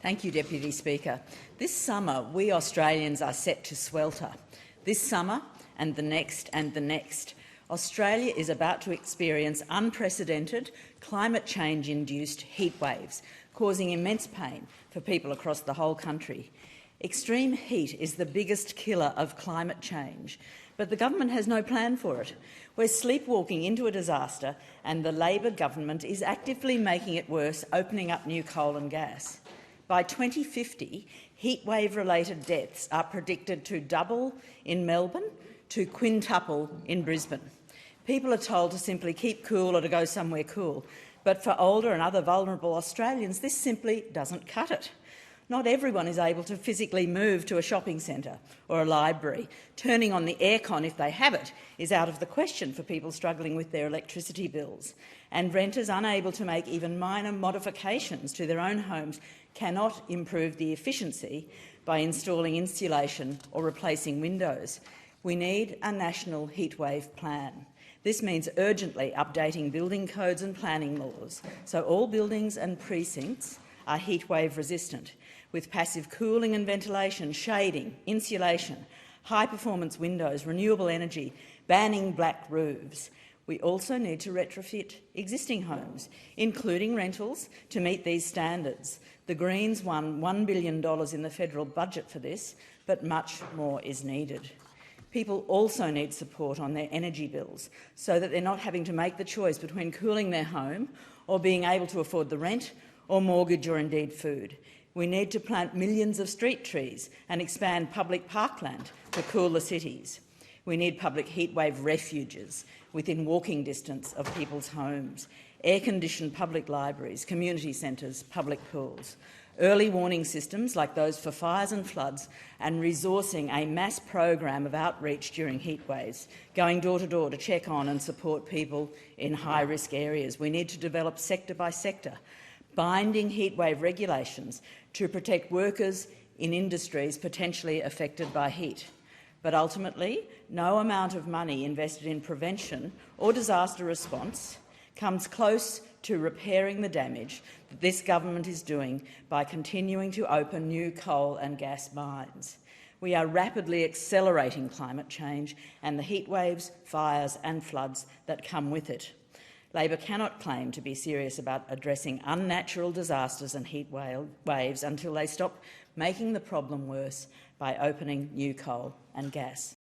Thank you, Deputy Speaker. This summer, we Australians are set to swelter. This summer and the next and the next. Australia is about to experience unprecedented climate change-induced heat waves, causing immense pain for people across the whole country. Extreme heat is the biggest killer of climate change, but the government has no plan for it. We're sleepwalking into a disaster, and the Labor government is actively making it worse, opening up new coal and gas. By 2050, heatwave-related deaths are predicted to double in Melbourne to quintuple in Brisbane. People are told to simply keep cool or to go somewhere cool, but for older and other vulnerable Australians, this simply doesn't cut it. Not everyone is able to physically move to a shopping centre or a library. Turning on the aircon, if they have it, is out of the question for people struggling with their electricity bills. And renters unable to make even minor modifications to their own homes cannot improve the efficiency by installing insulation or replacing windows. We need a national heatwave plan. This means urgently updating building codes and planning laws so all buildings and precincts are heatwave resistant, with passive cooling and ventilation, shading, insulation, high-performance windows, renewable energy, banning black roofs. We also need to retrofit existing homes, including rentals, to meet these standards. The Greens won $1 billion in the federal budget for this, but much more is needed. People also need support on their energy bills so that they're not having to make the choice between cooling their home or being able to afford the rent or mortgage or indeed food. We need to plant millions of street trees and expand public parkland to cool the cities. We need public heatwave refuges within walking distance of people's homes, air-conditioned public libraries, community centres, public pools, early warning systems like those for fires and floods, and resourcing a mass program of outreach during heatwaves, going door to door to check on and support people in high-risk areas. We need to develop sector by sector binding heatwave regulations to protect workers in industries potentially affected by heat. But ultimately, no amount of money invested in prevention or disaster response comes close to repairing the damage that this government is doing by continuing to open new coal and gas mines. We are rapidly accelerating climate change and the heatwaves, fires and floods that come with it. Labor cannot claim to be serious about addressing unnatural disasters and heat waves until they stop making the problem worse by opening new coal and gas.